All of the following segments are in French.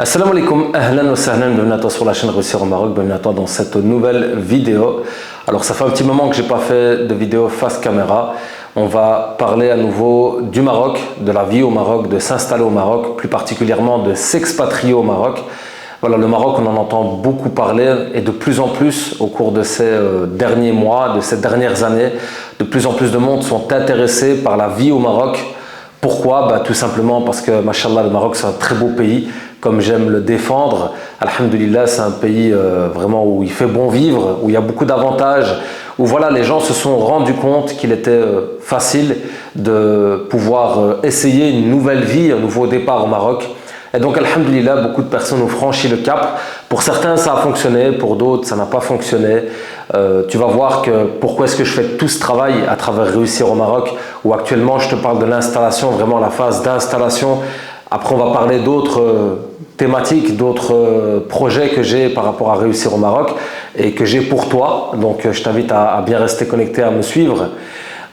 Assalamu alaikum, ahlan wa sahlan, bienvenue à toi sur la chaîne Réussir au Maroc, bienvenue à toi dans cette nouvelle vidéo. Alors ça fait un petit moment que j'ai pas fait de vidéo face caméra. On va parler à nouveau du Maroc, de la vie au Maroc, de s'installer au Maroc, plus particulièrement de s'expatrier au Maroc. Voilà, le Maroc, on en entend beaucoup parler et de plus en plus au cours de ces derniers mois, de ces dernières années, de plus en plus de monde sont intéressés par la vie au Maroc. Pourquoi? Tout simplement parce que, machallah, le Maroc c'est un très beau pays, comme j'aime le défendre. Alhamdulillah, c'est un pays vraiment où il fait bon vivre, où il y a beaucoup d'avantages, où voilà, les gens se sont rendus compte qu'il était facile de pouvoir essayer une nouvelle vie, un nouveau départ au Maroc. Et donc, alhamdulillah, beaucoup de personnes ont franchi le cap. Pour certains, ça a fonctionné, pour d'autres, ça n'a pas fonctionné. Tu vas voir que pourquoi est-ce que je fais tout ce travail à travers Réussir au Maroc, où actuellement, je te parle de l'installation, vraiment la phase d'installation. Après, on va parler d'autres thématiques, d'autres projets que j'ai par rapport à Réussir au Maroc et que j'ai pour toi. Donc, je t'invite à bien rester connecté, à me suivre.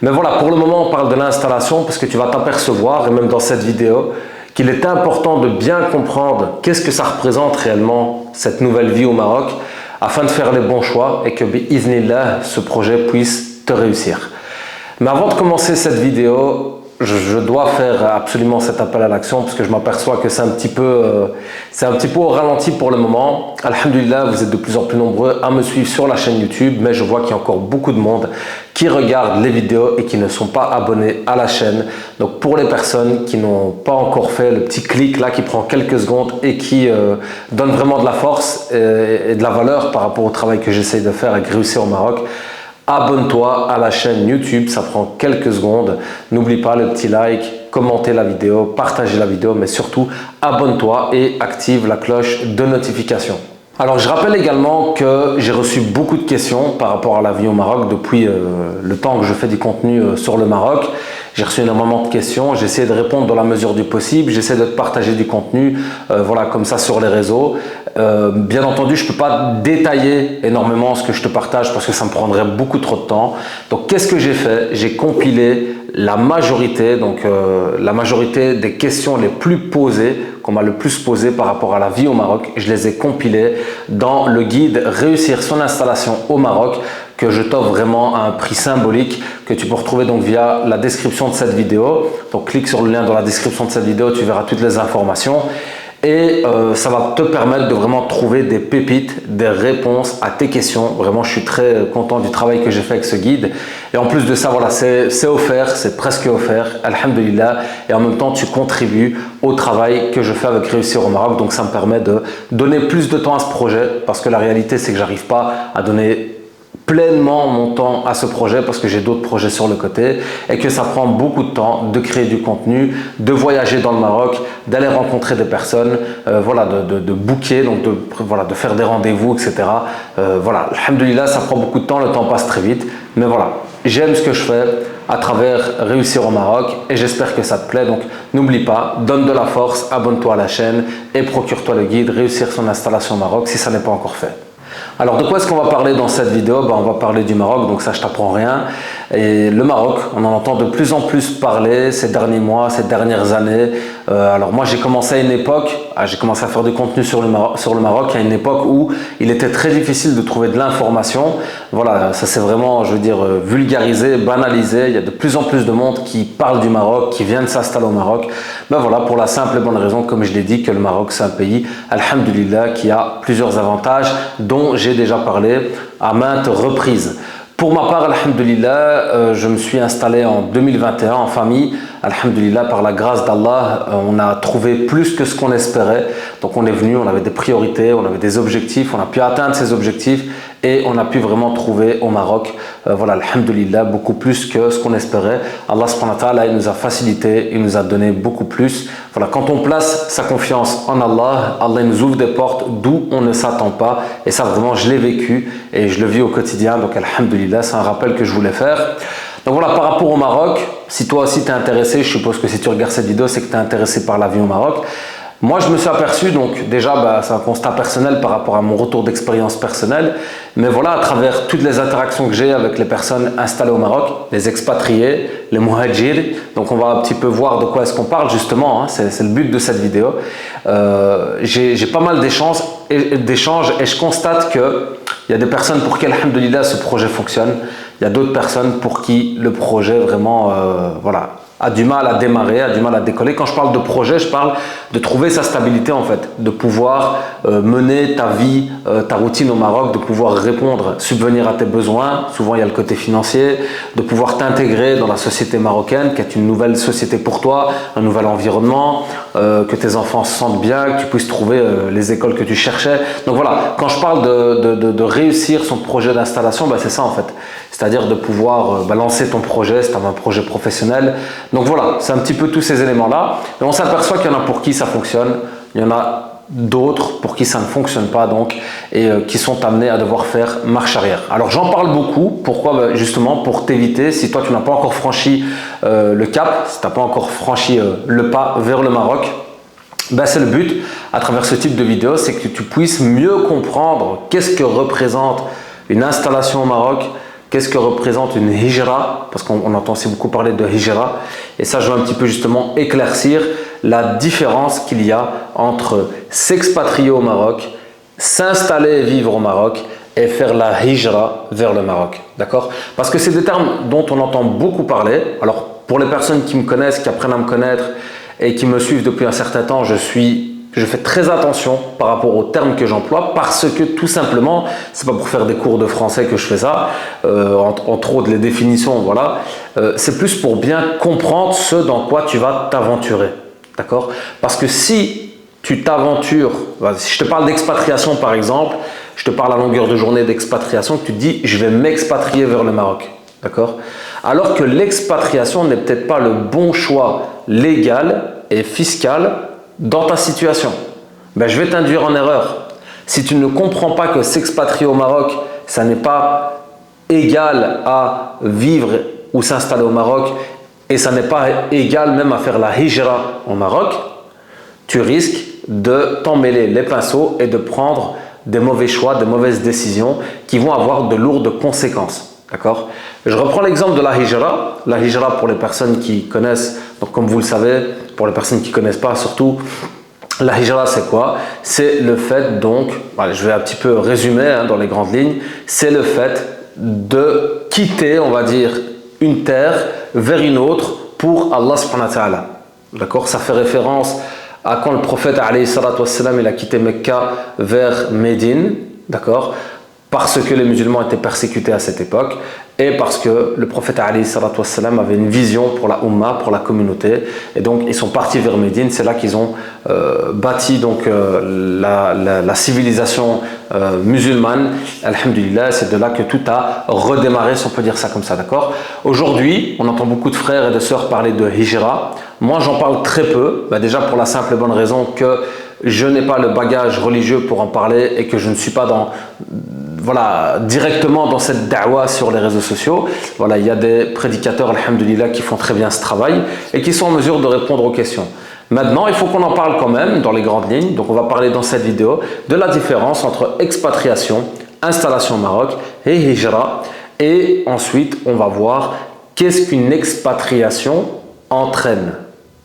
Mais voilà, pour le moment, on parle de l'installation parce que tu vas t'apercevoir, et même dans cette vidéo, qu'il est important de bien comprendre qu'est-ce que ça représente réellement cette nouvelle vie au Maroc afin de faire les bons choix et que bi'idhnillah, ce projet puisse te réussir. Mais avant de commencer cette vidéo, je dois faire absolument cet appel à l'action parce que je m'aperçois que c'est un petit peu au ralenti pour le moment. Alhamdulillah, vous êtes de plus en plus nombreux à me suivre sur la chaîne YouTube, mais je vois qu'il y a encore beaucoup de monde qui regardent les vidéos et qui ne sont pas abonnés à la chaîne. Donc pour les personnes qui n'ont pas encore fait le petit clic là qui prend quelques secondes et qui donne vraiment de la force et de la valeur par rapport au travail que j'essaye de faire avec Réussir au Maroc, abonne-toi à la chaîne YouTube, ça prend quelques secondes. N'oublie pas le petit like, commenter la vidéo, partager la vidéo, mais surtout abonne-toi et active la cloche de notification. Alors je rappelle également que j'ai reçu beaucoup de questions par rapport à la vie au Maroc depuis le temps que je fais du contenu sur le Maroc. J'ai reçu énormément de questions, j'ai essayé de répondre dans la mesure du possible, j'essaie de te partager du contenu, voilà, comme ça sur les réseaux. Bien entendu, je ne peux pas détailler énormément ce que je te partage parce que ça me prendrait beaucoup trop de temps. Donc qu'est-ce que j'ai fait? J'ai compilé la majorité, la majorité des questions les plus posées, qu'on m'a le plus posées par rapport à la vie au Maroc. Je les ai compilées dans le guide Réussir son installation au Maroc, que je t'offre vraiment à un prix symbolique, que tu peux retrouver donc via la description de cette vidéo. Donc clique sur le lien dans la description de cette vidéo, tu verras toutes les informations. Et ça va te permettre de vraiment trouver des pépites, des réponses à tes questions. Vraiment, je suis très content du travail que j'ai fait avec ce guide. Et en plus de ça, voilà, c'est offert, c'est presque offert, alhamdulillah. Et en même temps, tu contribues au travail que je fais avec Réussir au Maroc. Donc ça me permet de donner plus de temps à ce projet parce que la réalité, c'est que j'arrive pas à donner pleinement mon temps à ce projet parce que j'ai d'autres projets sur le côté et que ça prend beaucoup de temps de créer du contenu, de voyager dans le Maroc, d'aller rencontrer des personnes, voilà, de booker, donc de faire des rendez-vous, etc. Voilà, alhamdulillah, ça prend beaucoup de temps, le temps passe très vite, mais voilà, j'aime ce que je fais à travers Réussir au Maroc et j'espère que ça te plaît. Donc n'oublie pas, donne de la force, abonne-toi à la chaîne et procure-toi le guide Réussir son installation au Maroc si ça n'est pas encore fait. Alors de quoi est-ce qu'on va parler dans cette vidéo? On va parler du Maroc, donc ça je t'apprends rien. Et le Maroc, on en entend de plus en plus parler ces derniers mois, ces dernières années. Alors moi j'ai commencé à une époque, j'ai commencé à faire du contenu sur le Maroc à une époque où il était très difficile de trouver de l'information. Voilà, ça c'est vraiment, je veux dire, vulgarisé, banalisé. Il y a de plus en plus de monde qui parle du Maroc, qui vient de s'installer au Maroc. Voilà, pour la simple et bonne raison, comme je l'ai dit, que le Maroc c'est un pays, alhamdulillah, qui a plusieurs avantages dont j'ai déjà parlé à maintes reprises. Pour ma part, alhamdulillah, je me suis installé en 2021 en famille. Alhamdulillah, par la grâce d'Allah, on a trouvé plus que ce qu'on espérait. Donc on est venu, on avait des priorités, on avait des objectifs, on a pu atteindre ces objectifs et on a pu vraiment trouver au Maroc, voilà, alhamdulillah, beaucoup plus que ce qu'on espérait. Allah subhanahu wa ta'ala, il nous a facilité, il nous a donné beaucoup plus. Voilà, quand on place sa confiance en Allah, Allah nous ouvre des portes d'où on ne s'attend pas. Et ça, vraiment, je l'ai vécu et je le vis au quotidien. Donc, alhamdulillah, c'est un rappel que je voulais faire. Donc voilà, par rapport au Maroc, si toi aussi tu es intéressé, je suppose que si tu regardes cette vidéo, c'est que tu es intéressé par la vie au Maroc. Moi, je me suis aperçu, donc déjà, c'est un constat personnel par rapport à mon retour d'expérience personnelle, mais voilà, à travers toutes les interactions que j'ai avec les personnes installées au Maroc, les expatriés, les muhajirs, donc on va un petit peu voir de quoi est-ce qu'on parle justement, hein, c'est le but de cette vidéo. J'ai pas mal d'échanges et je constate qu'il y a des personnes pour qui, alhamdoulilah, ce projet fonctionne, il y a d'autres personnes pour qui le projet vraiment, voilà, a du mal à démarrer, a du mal à décoller. Quand je parle de projet, je parle de trouver sa stabilité en fait, de pouvoir mener ta vie, ta routine au Maroc, de pouvoir répondre, subvenir à tes besoins. Souvent, il y a le côté financier, de pouvoir t'intégrer dans la société marocaine, qui est une nouvelle société pour toi, un nouvel environnement, que tes enfants se sentent bien, que tu puisses trouver les écoles que tu cherchais. Donc voilà, quand je parle de réussir son projet d'installation, c'est ça en fait. C'est-à-dire de pouvoir lancer ton projet, c'est un projet professionnel. Donc voilà, c'est un petit peu tous ces éléments-là. Et on s'aperçoit qu'il y en a pour qui ça fonctionne, il y en a d'autres pour qui ça ne fonctionne pas donc, et qui sont amenés à devoir faire marche arrière. Alors j'en parle beaucoup, pourquoi? Justement pour t'éviter, si toi tu n'as pas encore franchi le cap, si tu n'as pas encore franchi le pas vers le Maroc, c'est le but à travers ce type de vidéo, c'est que tu puisses mieux comprendre qu'est-ce que représente une installation au Maroc, qu'est-ce que représente une hijra, parce qu'on entend aussi beaucoup parler de hijra, et ça je veux un petit peu justement éclaircir la différence qu'il y a entre s'expatrier au Maroc, s'installer et vivre au Maroc et faire la hijra vers le Maroc, d'accord? Parce que c'est des termes dont on entend beaucoup parler. Alors pour les personnes qui me connaissent, qui apprennent à me connaître et qui me suivent depuis un certain temps, je fais très attention par rapport aux termes que j'emploie parce que tout simplement, c'est pas pour faire des cours de français que je fais ça, entre autres les définitions, voilà. C'est plus pour bien comprendre ce dans quoi tu vas t'aventurer, d'accord? Parce que si tu t'aventures, si je te parle d'expatriation par exemple, je te parle à longueur de journée d'expatriation, que tu te dis je vais m'expatrier vers le Maroc, d'accord? Alors que l'expatriation n'est peut-être pas le bon choix légal et fiscal dans ta situation, je vais t'induire en erreur. Si tu ne comprends pas que s'expatrier au Maroc, ça n'est pas égal à vivre ou s'installer au Maroc, et ça n'est pas égal même à faire la hijra au Maroc, tu risques de t'emmêler les pinceaux et de prendre des mauvais choix, des mauvaises décisions qui vont avoir de lourdes conséquences. D'accord? Je reprends l'exemple de la hijra. La hijra, pour les personnes qui connaissent, donc comme vous le savez, pour les personnes qui ne connaissent pas surtout, la hijra c'est quoi? C'est le fait donc, je vais un petit peu résumer dans les grandes lignes, c'est le fait de quitter, on va dire, une terre vers une autre pour Allah subhanahu wa ta'ala. D'accord? Ça fait référence à quand le prophète alayhi salatu wassalam, il a quitté Mecca vers Médine, d'accord? Parce que les musulmans étaient persécutés à cette époque et parce que le prophète alayhi salatu wassalam avait une vision pour la Ummah, pour la communauté, et donc ils sont partis vers Médine. C'est là qu'ils ont bâti donc la civilisation musulmane, alhamdulillah. C'est de là que tout a redémarré, si on peut dire ça comme ça, d'accord? Aujourd'hui, on entend beaucoup de frères et de sœurs parler de hijra. Moi, j'en parle très peu, déjà pour la simple et bonne raison que je n'ai pas le bagage religieux pour en parler et que je ne suis pas directement dans cette da'wa sur les réseaux sociaux. Voilà, il y a des prédicateurs, alhamdulillah, qui font très bien ce travail et qui sont en mesure de répondre aux questions. Maintenant, il faut qu'on en parle quand même dans les grandes lignes. Donc, on va parler dans cette vidéo de la différence entre expatriation, installation au Maroc et hijra. Et ensuite, on va voir qu'est-ce qu'une expatriation entraîne.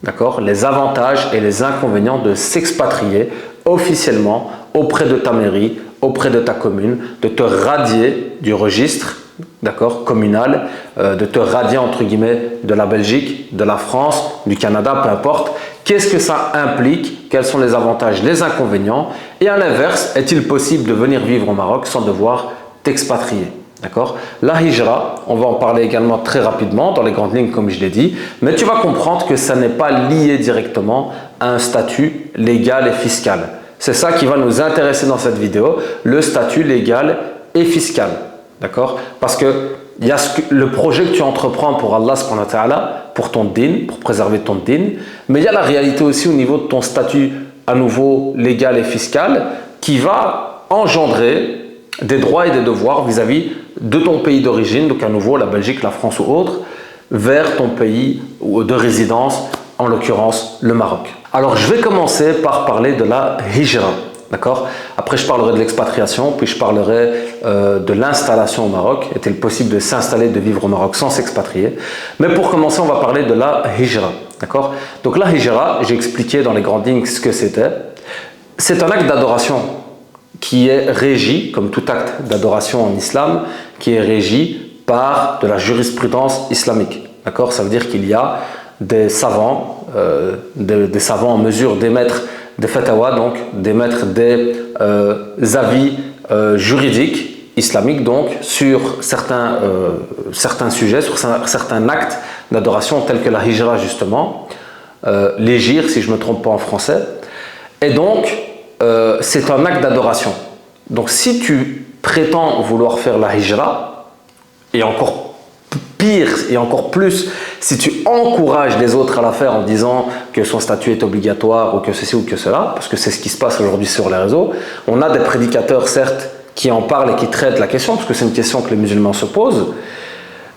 D'accord? Les avantages et les inconvénients de s'expatrier officiellement auprès de ta mairie, auprès de ta commune, de te radier du registre, d'accord, communal, de te radier entre guillemets de la Belgique, de la France, du Canada, peu importe. Qu'est-ce que ça implique? Quels sont les avantages, les inconvénients? Et à l'inverse, est-il possible de venir vivre au Maroc sans devoir t'expatrier? D'accord? La hijra, on va en parler également très rapidement dans les grandes lignes comme je l'ai dit, mais tu vas comprendre que ça n'est pas lié directement à un statut légal et fiscal. C'est ça qui va nous intéresser dans cette vidéo, le statut légal et fiscal. D'accord? Parce que il y a le projet que tu entreprends pour Allah subhanahu wa ta'ala, pour ton din, pour préserver ton din, mais il y a la réalité aussi au niveau de ton statut à nouveau légal et fiscal qui va engendrer des droits et des devoirs vis-à-vis de ton pays d'origine, donc à nouveau la Belgique, la France ou autre, vers ton pays de résidence, en l'occurrence le Maroc. Alors, je vais commencer par parler de la hijra. D'accord? Après, je parlerai de l'expatriation, puis je parlerai de l'installation au Maroc. Est-il possible de s'installer, de vivre au Maroc sans s'expatrier? Mais pour commencer, on va parler de la hijra. D'accord? Donc la hijra, j'ai expliqué dans les grandes lignes ce que c'était. C'est un acte d'adoration qui est régi, comme tout acte d'adoration en islam, qui est régi par de la jurisprudence islamique. D'accord? Ça veut dire qu'il y a des savants, des savants en mesure d'émettre des fatwas, donc d'émettre des avis juridiques islamiques donc sur certains sujets, sur certains actes d'adoration tels que la hijra justement, l'hégire si je ne me trompe pas en français. Et donc c'est un acte d'adoration. Donc si tu prétends vouloir faire la hijra, et encore pire et encore plus, si tu encourages les autres à la faire en disant que son statut est obligatoire ou que ceci ou que cela, parce que c'est ce qui se passe aujourd'hui sur les réseaux, on a des prédicateurs certes qui en parlent et qui traitent la question, parce que c'est une question que les musulmans se posent,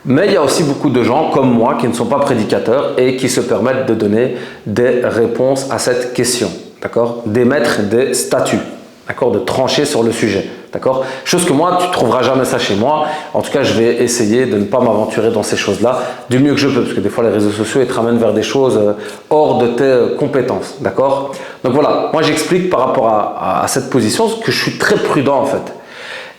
mais il y a aussi beaucoup de gens comme moi qui ne sont pas prédicateurs et qui se permettent de donner des réponses à cette question, d'accord, d'émettre des statuts, d'accord, de trancher sur le sujet. D'accord? Chose que moi, tu ne trouveras jamais ça chez moi. En tout cas, je vais essayer de ne pas m'aventurer dans ces choses-là du mieux que je peux, parce que des fois, les réseaux sociaux, ils te ramènent vers des choses hors de tes compétences. D'accord? Donc voilà, moi, j'explique par rapport à cette position que je suis très prudent en fait.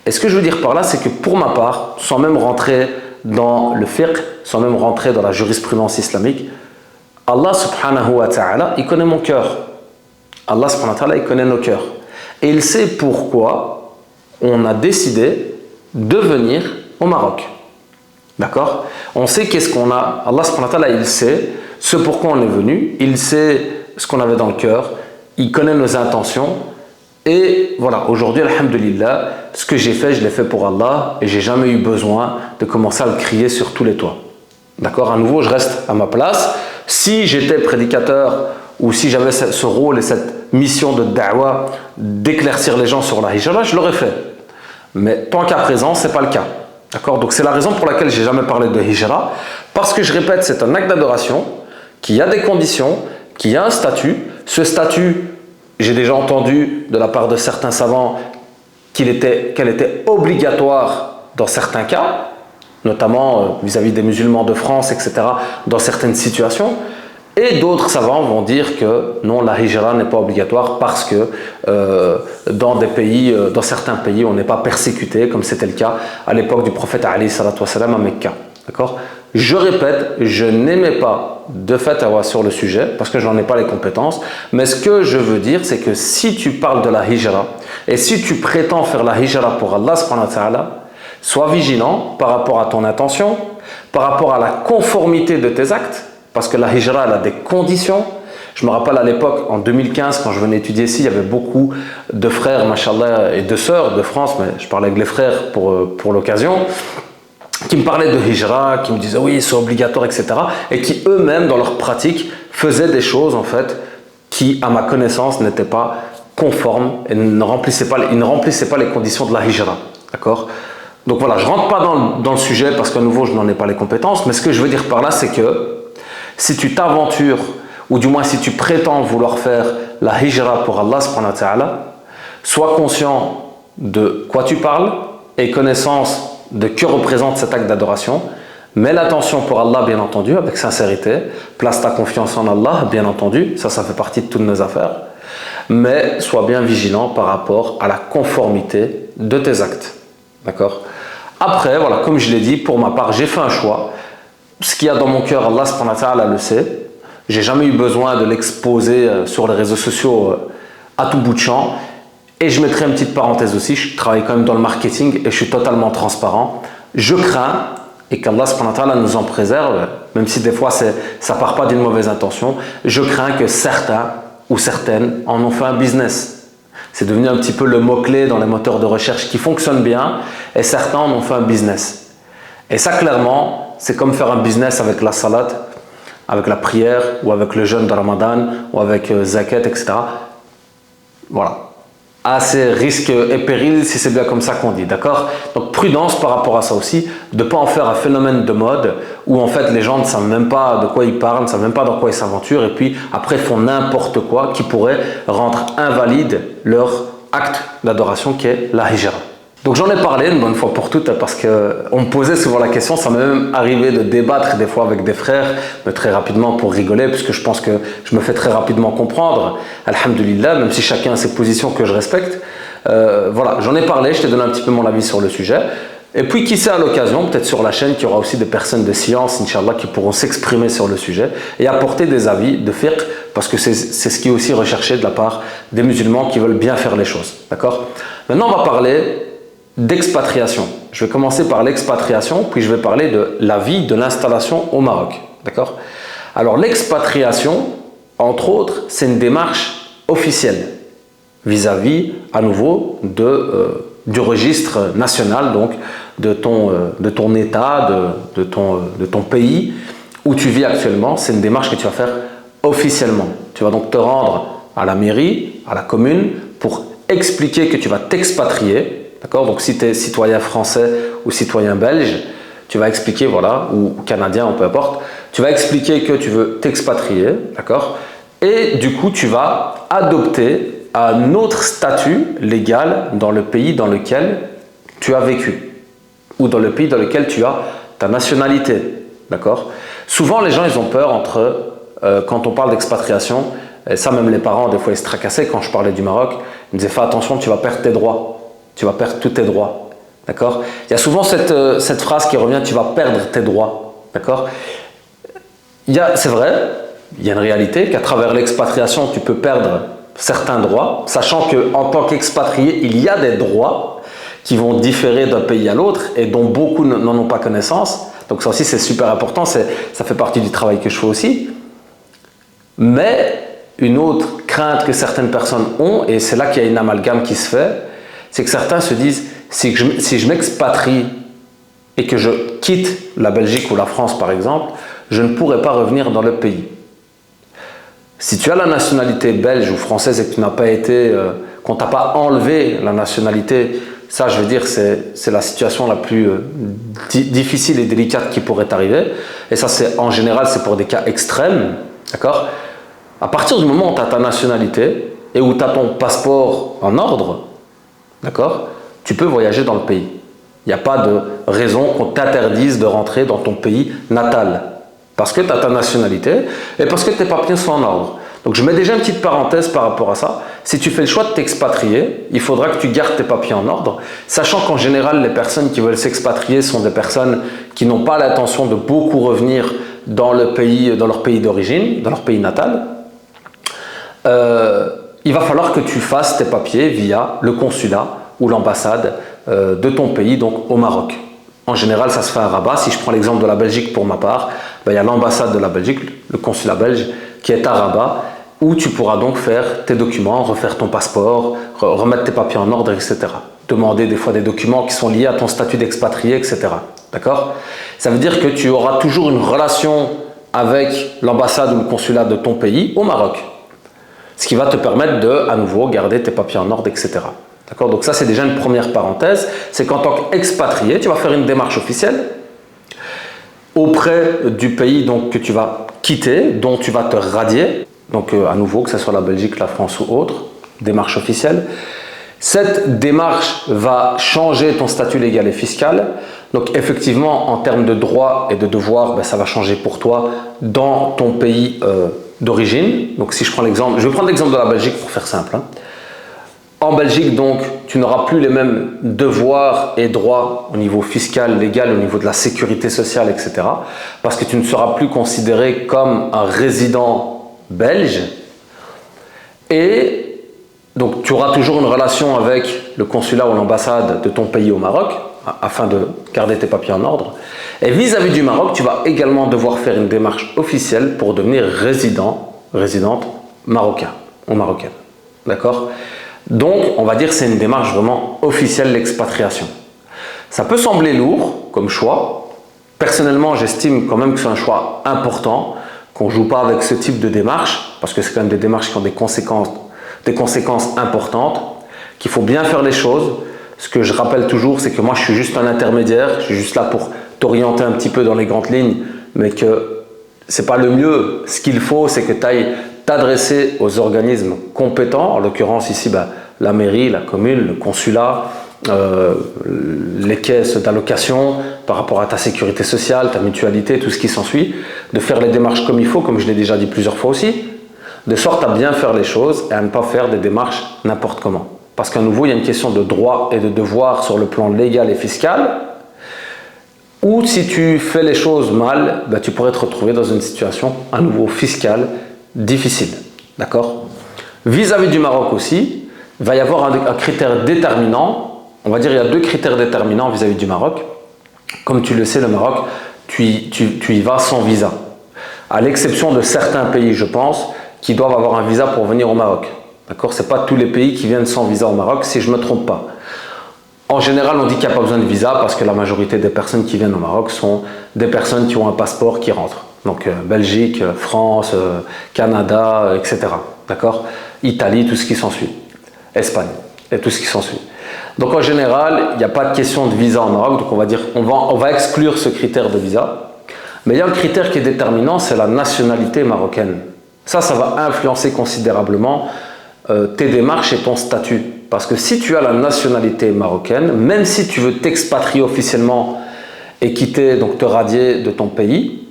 Et ce que je veux dire par là, c'est que pour ma part, sans même rentrer dans le fiqh, sans même rentrer dans la jurisprudence islamique, Allah subhanahu wa ta'ala, il connaît mon cœur. Allah subhanahu wa ta'ala, il connaît nos cœurs. Et il sait pourquoi on a décidé de venir au Maroc. D'accord? On sait qu'est-ce qu'on a. Allah subhanahu wa ta'ala, il sait ce pourquoi on est venu. Il sait ce qu'on avait dans le cœur. Il connaît nos intentions. Et voilà, aujourd'hui, alhamdulillah, ce que j'ai fait, je l'ai fait pour Allah. Et j'ai jamais eu besoin de commencer à le crier sur tous les toits. D'accord? À nouveau, je reste à ma place. Si j'étais prédicateur ou si j'avais ce rôle et cette mission de da'wah, d'éclaircir les gens sur la hijra, je l'aurais fait. Mais tant qu'à présent, ce n'est pas le cas. D'accord? Donc c'est la raison pour laquelle je n'ai jamais parlé de hijra, parce que je répète, c'est un acte d'adoration, qui a des conditions, qui a un statut. Ce statut, j'ai déjà entendu de la part de certains savants qu'elle était obligatoire dans certains cas, notamment vis-à-vis des musulmans de France, etc., dans certaines situations. Et d'autres savants vont dire que non, la hijra n'est pas obligatoire parce que dans certains pays, on n'est pas persécuté, comme c'était le cas à l'époque du prophète alayhi salatu wassalam à Mecca. D'accord? Je répète, je n'émets pas de fatwa sur le sujet parce que je n'en ai pas les compétences. Mais ce que je veux dire, c'est que si tu parles de la hijra et si tu prétends faire la hijra pour Allah subhanahu wa ta'ala, sois vigilant par rapport à ton intention, par rapport à la conformité de tes actes. Parce que la hijra, elle a des conditions. Je me rappelle à l'époque, en 2015, quand je venais étudier ici, il y avait beaucoup de frères, machallah, et de sœurs de France, mais je parlais avec les frères pour l'occasion, qui me parlaient de hijra, qui me disaient oui, c'est obligatoire, etc. Et qui eux-mêmes, dans leur pratique, faisaient des choses, en fait, qui, à ma connaissance, n'étaient pas conformes et ils ne remplissaient pas les conditions de la hijra. D'accord? Donc voilà, je ne rentre pas dans le sujet parce qu'à nouveau, je n'en ai pas les compétences, mais ce que je veux dire par là, c'est que si tu t'aventures, ou du moins si tu prétends vouloir faire la hijra pour Allah subhanahu wa ta'ala, sois conscient de quoi tu parles et connaissance de que représente cet acte d'adoration. Mets l'attention pour Allah, bien entendu, avec sincérité. Place ta confiance en Allah, bien entendu. Ça fait partie de toutes nos affaires. Mais sois bien vigilant par rapport à la conformité de tes actes. D'accord? Après, voilà, comme je l'ai dit, pour ma part, j'ai fait un choix. Ce qu'il y a dans mon cœur, Allah subhanahu wa ta'ala le sait. J'ai jamais eu besoin de l'exposer sur les réseaux sociaux à tout bout de champ. Et je mettrai une petite parenthèse aussi, je travaille quand même dans le marketing et je suis totalement transparent. Je crains, et qu'Allah subhanahu wa ta'ala nous en préserve, même si des fois ça part pas d'une mauvaise intention, je crains que certains ou certaines en ont fait un business. C'est devenu un petit peu le mot-clé dans les moteurs de recherche qui fonctionne bien et certains en ont fait un business. Et ça clairement, c'est comme faire un business avec la salat, avec la prière ou avec le jeûne de Ramadan ou avec zakat, etc. Voilà. à ses risques et périls, si c'est bien comme ça qu'on dit, d'accord? Donc prudence par rapport à ça aussi, de ne pas en faire un phénomène de mode où en fait les gens ne savent même pas de quoi ils parlent, ne savent même pas dans quoi ils s'aventurent et puis après font n'importe quoi qui pourrait rendre invalide leur acte d'adoration qui est la hijra. Donc j'en ai parlé une bonne fois pour toutes parce qu'on me posait souvent la question, ça m'est même arrivé de débattre des fois avec des frères, mais très rapidement pour rigoler, puisque je pense que je me fais très rapidement comprendre, alhamdulillah, même si chacun a ses positions que je respecte. Voilà, j'en ai parlé, je t'ai donné un petit peu mon avis sur le sujet. Et puis qui sait à l'occasion, peut-être sur la chaîne, qu'il y aura aussi des personnes de science, Inch'Allah, qui pourront s'exprimer sur le sujet et apporter des avis de fiqh, parce que c'est ce qui est aussi recherché de la part des musulmans qui veulent bien faire les choses. D'accord? Maintenant, on va parler d'expatriation. Je vais commencer par l'expatriation, puis je vais parler de la vie de l'installation au Maroc. D'accord? Alors l'expatriation, entre autres, c'est une démarche officielle vis-à-vis, à nouveau, du registre national, donc de ton État, de ton pays où tu vis actuellement. C'est une démarche que tu vas faire officiellement. Tu vas donc te rendre à la mairie, à la commune, pour expliquer que tu vas t'expatrier. D'accord? Donc si tu es citoyen français ou citoyen belge, tu vas expliquer, voilà, ou canadien, peu importe, tu vas expliquer que tu veux t'expatrier, d'accord? Et du coup, tu vas adopter un autre statut légal dans le pays dans lequel tu as vécu ou dans le pays dans lequel tu as ta nationalité, d'accord? Souvent, les gens, ils ont peur quand on parle d'expatriation, et ça même les parents, des fois, ils se tracassaient quand je parlais du Maroc, ils me disaient, fais attention, tu vas perdre tes droits. Tu vas perdre tous tes droits, d'accord? Il y a souvent cette phrase qui revient, tu vas perdre tes droits, d'accord? C'est vrai, il y a une réalité qu'à travers l'expatriation, tu peux perdre certains droits, sachant qu'en tant qu'expatrié, il y a des droits qui vont différer d'un pays à l'autre et dont beaucoup n'en ont pas connaissance. Donc ça aussi, c'est super important, ça fait partie du travail que je fais aussi. Mais une autre crainte que certaines personnes ont, et c'est là qu'il y a une amalgame qui se fait, c'est que certains se disent, si je m'expatrie et que je quitte la Belgique ou la France par exemple, je ne pourrai pas revenir dans le pays. Si tu as la nationalité belge ou française et que tu n'as pas qu'on t'a pas enlevé la nationalité, ça je veux dire c'est la situation la plus difficile et délicate qui pourrait t'arriver. Et ça en général c'est pour des cas extrêmes, d'accord? À partir du moment où tu as ta nationalité et où tu as ton passeport en ordre, d'accord? Tu peux voyager dans le pays. Il n'y a pas de raison qu'on t'interdise de rentrer dans ton pays natal. Parce que tu as ta nationalité et parce que tes papiers sont en ordre. Donc je mets déjà une petite parenthèse par rapport à ça. Si tu fais le choix de t'expatrier, il faudra que tu gardes tes papiers en ordre. Sachant qu'en général, les personnes qui veulent s'expatrier sont des personnes qui n'ont pas l'intention de beaucoup revenir dans leur pays d'origine, dans leur pays natal. Il va falloir que tu fasses tes papiers via le consulat ou l'ambassade de ton pays, donc au Maroc. En général, ça se fait à Rabat. Si je prends l'exemple de la Belgique pour ma part, il y a l'ambassade de la Belgique, le consulat belge, qui est à Rabat, où tu pourras donc faire tes documents, refaire ton passeport, remettre tes papiers en ordre, etc. Demander des fois des documents qui sont liés à ton statut d'expatrié, etc. D'accord? Ça veut dire que tu auras toujours une relation avec l'ambassade ou le consulat de ton pays au Maroc. Ce qui va te permettre de, à nouveau, garder tes papiers en ordre, etc. D'accord? Donc ça, c'est déjà une première parenthèse. C'est qu'en tant qu'expatrié, tu vas faire une démarche officielle auprès du pays donc, que tu vas quitter, dont tu vas te radier. Donc à nouveau, que ce soit la Belgique, la France ou autre, démarche officielle. Cette démarche va changer ton statut légal et fiscal. Donc effectivement, en termes de droits et de devoirs, ça va changer pour toi dans ton pays d'origine. Donc si je prends l'exemple, je vais prendre l'exemple de la Belgique pour faire simple. En Belgique, donc, tu n'auras plus les mêmes devoirs et droits au niveau fiscal, légal, au niveau de la sécurité sociale, etc. Parce que tu ne seras plus considéré comme un résident belge. Et donc, tu auras toujours une relation avec le consulat ou l'ambassade de ton pays au Maroc, afin de garder tes papiers en ordre. Et vis-à-vis du Maroc, tu vas également devoir faire une démarche officielle pour devenir résidente marocain ou marocaine. D'accord ? Donc, on va dire que c'est une démarche vraiment officielle, l'expatriation. Ça peut sembler lourd comme choix. Personnellement, j'estime quand même que c'est un choix important, qu'on ne joue pas avec ce type de démarche, parce que c'est quand même des démarches qui ont des conséquences importantes, qu'il faut bien faire les choses. Ce que je rappelle toujours, c'est que moi je suis juste un intermédiaire, je suis juste là pour t'orienter un petit peu dans les grandes lignes, mais que c'est pas le mieux. Ce qu'il faut, c'est que tu ailles t'adresser aux organismes compétents, en l'occurrence ici la mairie, la commune, le consulat, les caisses d'allocation par rapport à ta sécurité sociale, ta mutualité, tout ce qui s'ensuit, de faire les démarches comme il faut, comme je l'ai déjà dit plusieurs fois aussi, de sorte à bien faire les choses et à ne pas faire des démarches n'importe comment. Parce qu'à nouveau, il y a une question de droit et de devoir sur le plan légal et fiscal, ou si tu fais les choses mal, tu pourrais te retrouver dans une situation à nouveau fiscale difficile. D'accord? Vis-à-vis du Maroc aussi, il va y avoir un critère déterminant. On va dire il y a deux critères déterminants vis-à-vis du Maroc. Comme tu le sais, le Maroc, tu y vas sans visa. À l'exception de certains pays, je pense, qui doivent avoir un visa pour venir au Maroc. D'accord? Ce n'est pas tous les pays qui viennent sans visa au Maroc, si je ne me trompe pas. En général, on dit qu'il n'y a pas besoin de visa parce que la majorité des personnes qui viennent au Maroc sont des personnes qui ont un passeport qui rentrent. Donc Belgique, France, Canada, etc. D'accord? Italie, tout ce qui s'ensuit. Espagne et tout ce qui s'ensuit. Donc en général, il n'y a pas de question de visa au Maroc. Donc on va exclure ce critère de visa. Mais il y a un critère qui est déterminant, c'est la nationalité marocaine. Ça va influencer considérablement tes démarches et ton statut. Parce que si tu as la nationalité marocaine, même si tu veux t'expatrier officiellement et quitter, donc te radier de ton pays,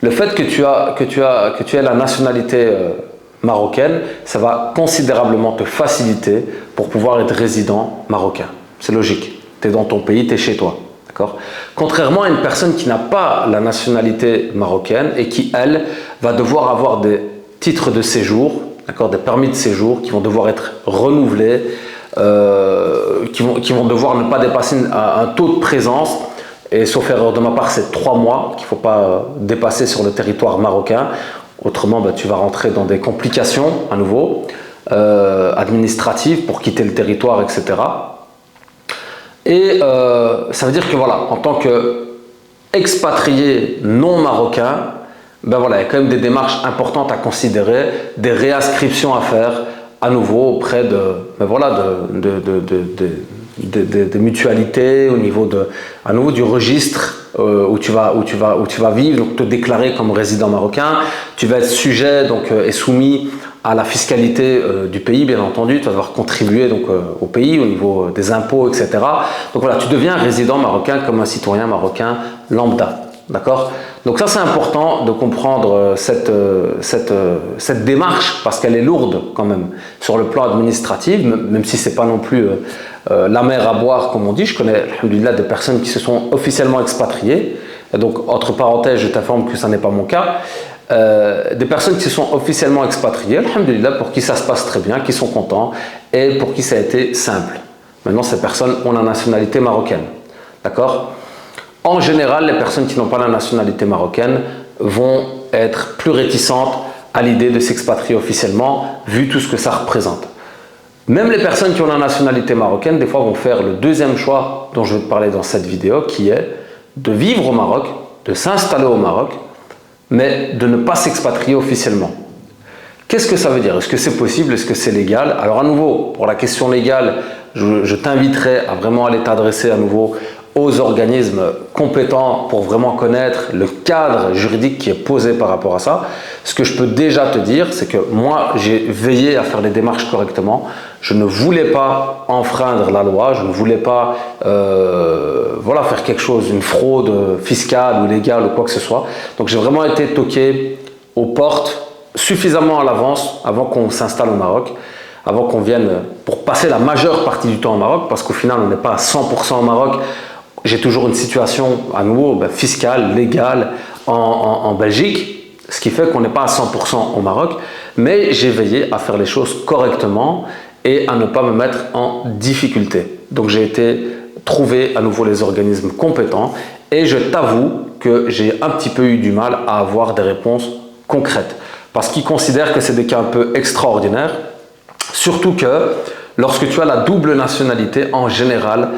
le fait que tu aies la nationalité marocaine, ça va considérablement te faciliter pour pouvoir être résident marocain. C'est logique. Tu es dans ton pays, tu es chez toi. Contrairement à une personne qui n'a pas la nationalité marocaine et qui, elle, va devoir avoir des titres de séjour, des permis de séjour qui vont devoir être renouvelés, qui vont devoir ne pas dépasser un taux de présence, et sauf erreur de ma part, c'est 3 mois qu'il ne faut pas dépasser sur le territoire marocain. Autrement, tu vas rentrer dans des complications à nouveau, administratives pour quitter le territoire, etc. Et ça veut dire que voilà, en tant qu'expatrié non marocain, il y a quand même des démarches importantes à considérer, des réinscriptions à faire à nouveau auprès des mutualités, au niveau du registre où tu vas vivre, donc te déclarer comme résident marocain. Tu vas être sujet et soumis à la fiscalité du pays, bien entendu. Tu vas devoir contribuer au pays au niveau des impôts, etc. Donc voilà, tu deviens résident marocain comme un citoyen marocain lambda. D'accord? Donc ça, c'est important de comprendre cette démarche, parce qu'elle est lourde quand même sur le plan administratif, même si c'est pas non plus la mer à boire, comme on dit. Je connais, alhamdoulilah, des personnes qui se sont officiellement expatriées. Et donc, entre parenthèses, je t'informe que ça n'est pas mon cas. Des personnes qui se sont officiellement expatriées, alhamdoulilah, pour qui ça se passe très bien, qui sont contents et pour qui ça a été simple. Maintenant, ces personnes ont la nationalité marocaine. D'accord? En général, les personnes qui n'ont pas la nationalité marocaine vont être plus réticentes à l'idée de s'expatrier officiellement, vu tout ce que ça représente. Même les personnes qui ont la nationalité marocaine, des fois, vont faire le deuxième choix dont je vais te parler dans cette vidéo, qui est de vivre au Maroc, de s'installer au Maroc, mais de ne pas s'expatrier officiellement. Qu'est-ce que ça veut dire? Est-ce que c'est possible? Est-ce que c'est légal? Alors à nouveau, pour la question légale, je t'inviterai à vraiment aller t'adresser à nouveau aux organismes compétents pour vraiment connaître le cadre juridique qui est posé par rapport à ça. Ce que je peux déjà te dire, c'est que moi, j'ai veillé à faire les démarches correctement. Je ne voulais pas enfreindre la loi, je ne voulais pas faire quelque chose, une fraude fiscale ou légale ou quoi que ce soit. Donc j'ai vraiment été toqué aux portes suffisamment à l'avance avant qu'on s'installe au Maroc, avant qu'on vienne pour passer la majeure partie du temps au Maroc, parce qu'au final on n'est pas à 100% au Maroc. J'ai toujours une situation à nouveau fiscale, légale en Belgique, ce qui fait qu'on n'est pas à 100% au Maroc, mais j'ai veillé à faire les choses correctement et à ne pas me mettre en difficulté. Donc j'ai été trouver à nouveau les organismes compétents et je t'avoue que j'ai un petit peu eu du mal à avoir des réponses concrètes parce qu'ils considèrent que c'est des cas un peu extraordinaires, surtout que lorsque tu as la double nationalité, en général,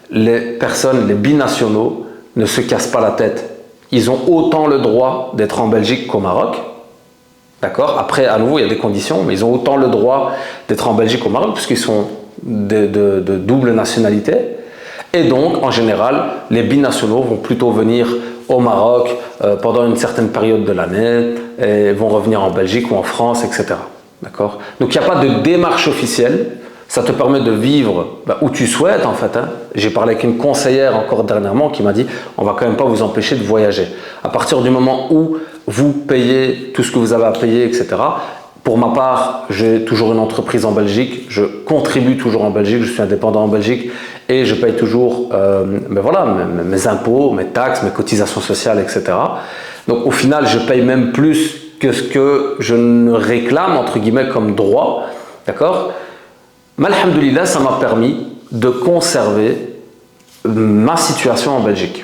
les personnes, les binationaux, ne se cassent pas la tête. Ils ont autant le droit d'être en Belgique qu'au Maroc. D'accord? Après, à nouveau, il y a des conditions, mais ils ont autant le droit d'être en Belgique qu'au Maroc, puisqu'ils sont de double nationalité. Et donc, en général, les binationaux vont plutôt venir au Maroc pendant une certaine période de l'année et vont revenir en Belgique ou en France, etc. D'accord ? Donc, il n'y a pas de démarche officielle. Ça te permet de vivre où tu souhaites, en fait. Hein. J'ai parlé avec une conseillère encore dernièrement qui m'a dit « on va quand même pas vous empêcher de voyager ». À partir du moment où vous payez tout ce que vous avez à payer, etc. Pour ma part, j'ai toujours une entreprise en Belgique, je contribue toujours en Belgique, je suis indépendant en Belgique et je paye toujours mes impôts, mes taxes, mes cotisations sociales, etc. Donc au final, je paye même plus que ce que je ne réclame, entre guillemets, comme droit. D'accord ? Mais alhamdoulilah, ça m'a permis de conserver ma situation en Belgique.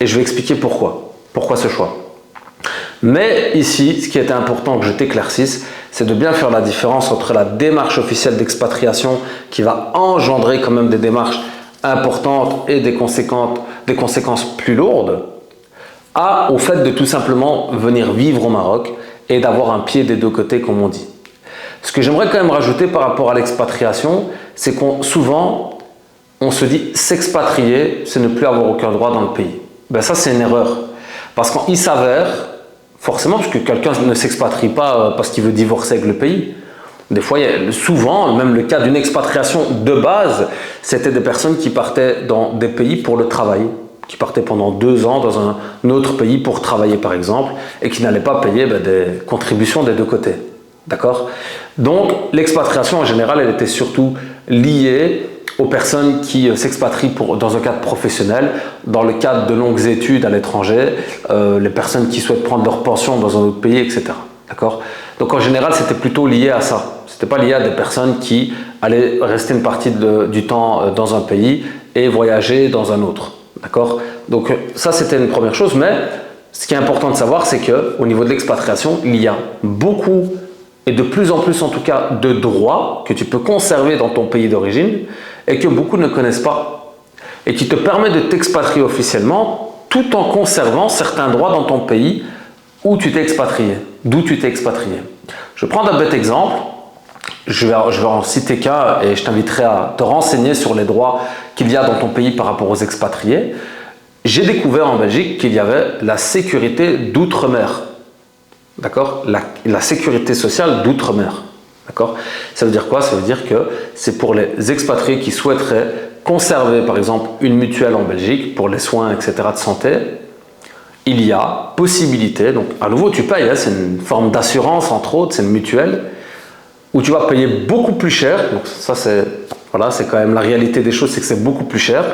Et je vais expliquer pourquoi. Pourquoi ce choix. Mais ici, ce qui était important que je t'éclaircisse, c'est de bien faire la différence entre la démarche officielle d'expatriation qui va engendrer quand même des démarches importantes et des conséquences plus lourdes, au fait de tout simplement venir vivre au Maroc et d'avoir un pied des deux côtés, comme on dit. Ce que j'aimerais quand même rajouter par rapport à l'expatriation, c'est souvent on se dit s'expatrier, c'est ne plus avoir aucun droit dans le pays. Ben ça, c'est une erreur. Parce qu'il s'avère, forcément, parce que quelqu'un ne s'expatrie pas parce qu'il veut divorcer avec le pays. Des fois, souvent, même le cas d'une expatriation de base, c'était des personnes qui partaient dans des pays pour le travail, qui partaient pendant 2 ans dans un autre pays pour travailler, par exemple, et qui n'allaient pas payer des contributions des deux côtés. D'accord ? Donc, l'expatriation, en général, elle était surtout liée aux personnes qui s'expatrient dans un cadre professionnel, dans le cadre de longues études à l'étranger, les personnes qui souhaitent prendre leur pension dans un autre pays, etc. D'accord ? Donc, en général, c'était plutôt lié à ça. C'était pas lié à des personnes qui allaient rester une partie du temps dans un pays et voyager dans un autre. D'accord ? Donc, ça, c'était une première chose. Mais ce qui est important de savoir, c'est qu'au niveau de l'expatriation, il y a beaucoup et de plus en plus en tout cas de droits que tu peux conserver dans ton pays d'origine et que beaucoup ne connaissent pas et qui te permet de t'expatrier officiellement tout en conservant certains droits dans ton pays où tu t'es expatrié, d'où tu t'es expatrié. Je vais prendre un bête exemple, je vais en citer qu'un et je t'inviterai à te renseigner sur les droits qu'il y a dans ton pays par rapport aux expatriés. J'ai découvert en Belgique qu'il y avait la sécurité d'outre-mer. D'accord ? La sécurité sociale d'outre-mer. D'accord ? Ça veut dire quoi ? Ça veut dire que c'est pour les expatriés qui souhaiteraient conserver par exemple une mutuelle en Belgique pour les soins, etc. de santé. Il y a possibilité, donc à nouveau tu payes, hein, c'est une forme d'assurance entre autres, c'est une mutuelle, où tu vas payer beaucoup plus cher. Donc ça c'est quand même la réalité des choses, c'est que c'est beaucoup plus cher.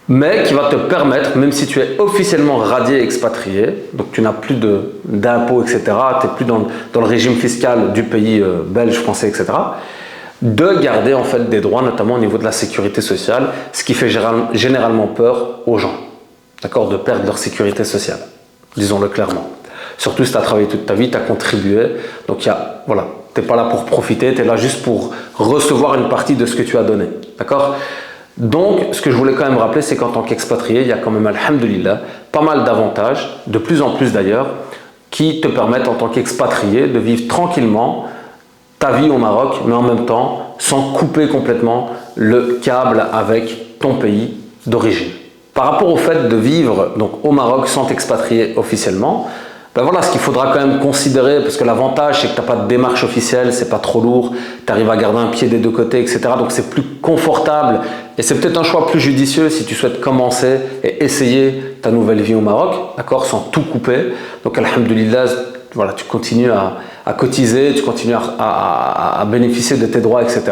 Mais qui va te permettre, même si tu es officiellement radié expatrié, donc tu n'as plus d'impôts, etc., tu n'es plus dans le régime fiscal du pays belge, français, etc., de garder en fait des droits, notamment au niveau de la sécurité sociale, ce qui fait généralement peur aux gens, d'accord, de perdre leur sécurité sociale, disons-le clairement. Surtout si tu as travaillé toute ta vie, tu as contribué, donc tu n'es pas là pour profiter, tu es là juste pour recevoir une partie de ce que tu as donné, d'accord ? Donc, ce que je voulais quand même rappeler, c'est qu'en tant qu'expatrié, il y a quand même, alhamdoulilah, pas mal d'avantages, de plus en plus d'ailleurs, qui te permettent en tant qu'expatrié de vivre tranquillement ta vie au Maroc, mais en même temps, sans couper complètement le câble avec ton pays d'origine. Par rapport au fait de vivre donc, au Maroc sans t'expatrier officiellement, ce qu'il faudra quand même considérer, parce que l'avantage c'est que tu n'as pas de démarche officielle, c'est pas trop lourd, tu arrives à garder un pied des deux côtés, etc. Donc c'est plus confortable et c'est peut-être un choix plus judicieux si tu souhaites commencer et essayer ta nouvelle vie au Maroc, d'accord, sans tout couper. Donc alhamdoulilah, tu continues à cotiser, tu continues à bénéficier de tes droits, etc.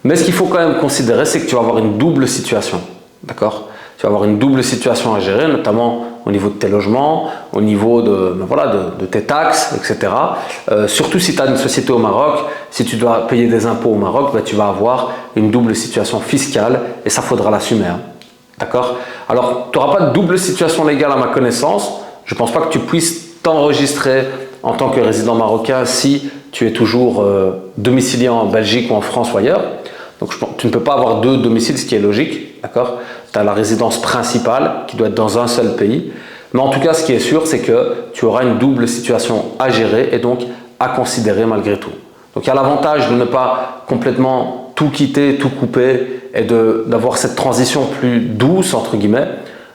Mais ce qu'il faut quand même considérer, c'est que tu vas avoir une double situation, d'accord ? Tu vas avoir une double situation à gérer, notamment au niveau de tes logements, au niveau de tes taxes, etc. Surtout si tu as une société au Maroc, si tu dois payer des impôts au Maroc, tu vas avoir une double situation fiscale et ça faudra l'assumer. Hein. D'accord ? Alors, tu n'auras pas de double situation légale à ma connaissance. Je ne pense pas que tu puisses t'enregistrer en tant que résident marocain si tu es toujours domicilié en Belgique ou en France ou ailleurs. Donc, tu ne peux pas avoir 2 domiciles, ce qui est logique. D'accord ? Tu as la résidence principale qui doit être dans un seul pays. Mais en tout cas, ce qui est sûr, c'est que tu auras une double situation à gérer et donc à considérer malgré tout. Donc il y a l'avantage de ne pas complètement tout quitter, tout couper et d'avoir cette transition plus douce, entre guillemets.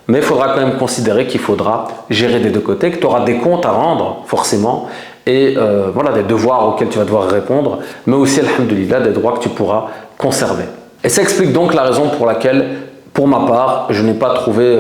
Mais il faudra quand même considérer qu'il faudra gérer des deux côtés, que tu auras des comptes à rendre, forcément, et voilà, des devoirs auxquels tu vas devoir répondre, mais aussi, alhamdoulilah, des droits que tu pourras conserver. Et ça explique donc la raison pour laquelle, pour ma part, je n'ai pas trouvé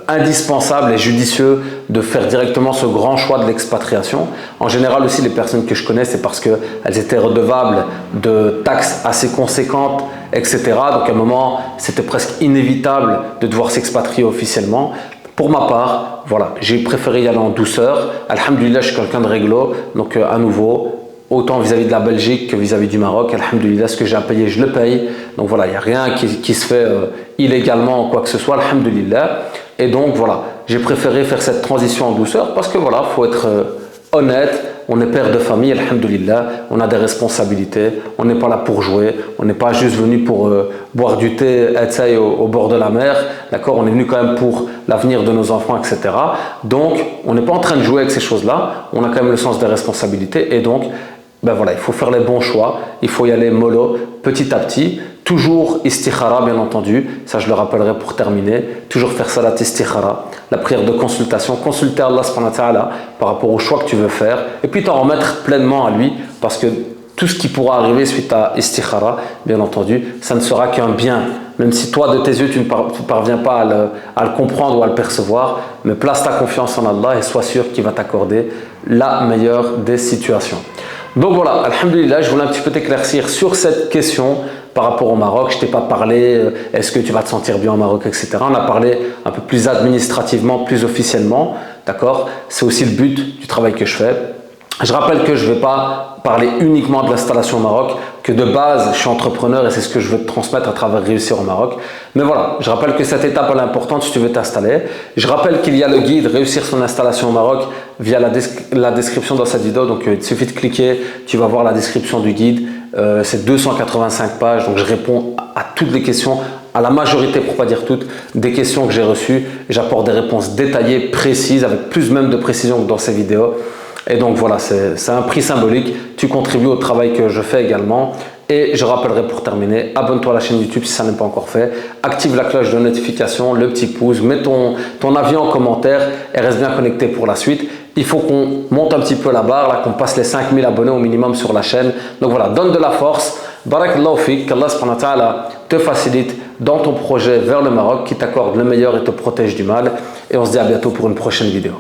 indispensable et judicieux de faire directement ce grand choix de l'expatriation. En général aussi, les personnes que je connais, c'est parce qu'elles étaient redevables de taxes assez conséquentes, etc. Donc à un moment, c'était presque inévitable de devoir s'expatrier officiellement. Pour ma part, voilà, j'ai préféré y aller en douceur. Alhamdulillah, je suis quelqu'un de réglo, donc à nouveau, autant vis-à-vis de la Belgique que vis-à-vis du Maroc. Alhamdulillah, ce que j'ai à payer, je le paye. Donc voilà, il n'y a rien qui se fait illégalement ou quoi que ce soit, alhamdulillah. Et donc voilà, j'ai préféré faire cette transition en douceur parce que voilà, il faut être honnête, on est père de famille, alhamdulillah, on a des responsabilités, on n'est pas là pour jouer, on n'est pas juste venu pour boire du thé au bord de la mer, d'accord, on est venu quand même pour l'avenir de nos enfants, etc. Donc, on n'est pas en train de jouer avec ces choses-là, on a quand même le sens des responsabilités et donc, ben voilà, il faut faire les bons choix, il faut y aller mollo, petit à petit, toujours istikhara bien entendu, ça je le rappellerai pour terminer, toujours faire salat istikhara, la prière de consultation, consulter Allah subhanahu wa ta'ala par rapport au choix que tu veux faire et puis t'en remettre pleinement à lui parce que tout ce qui pourra arriver suite à istikhara, bien entendu, ça ne sera qu'un bien, même si toi de tes yeux tu ne parviens pas à le comprendre ou à le percevoir, mais place ta confiance en Allah et sois sûr qu'il va t'accorder la meilleure des situations. Donc voilà, alhamdulillah, je voulais un petit peu t'éclaircir sur cette question par rapport au Maroc. Je ne t'ai pas parlé, est-ce que tu vas te sentir bien au Maroc, etc. On a parlé un peu plus administrativement, plus officiellement, d'accord? C'est aussi le but du travail que je fais. Je rappelle que je ne vais pas parler uniquement de l'installation au Maroc, que de base, je suis entrepreneur et c'est ce que je veux te transmettre à travers Réussir au Maroc. Mais voilà, je rappelle que cette étape elle est importante si tu veux t'installer. Je rappelle qu'il y a le guide Réussir son installation au Maroc via la description dans cette vidéo. Donc, il suffit de cliquer, tu vas voir la description du guide. C'est 285 pages, donc je réponds à toutes les questions, à la majorité, pour ne pas dire toutes, des questions que j'ai reçues. J'apporte des réponses détaillées, précises, avec plus même de précision que dans ces vidéos. Et donc voilà, c'est un prix symbolique. Tu contribues au travail que je fais également. Et je rappellerai pour terminer, abonne-toi à la chaîne YouTube si ça n'est pas encore fait. Active la cloche de notification, le petit pouce, mets ton avis en commentaire et reste bien connecté pour la suite. Il faut qu'on monte un petit peu la barre, là, qu'on passe les 5000 abonnés au minimum sur la chaîne. Donc voilà, donne de la force. Barakallahu fik, qu'Allah subhanahu wa ta'ala te facilite dans ton projet vers le Maroc, qui t'accorde le meilleur et te protège du mal. Et on se dit à bientôt pour une prochaine vidéo.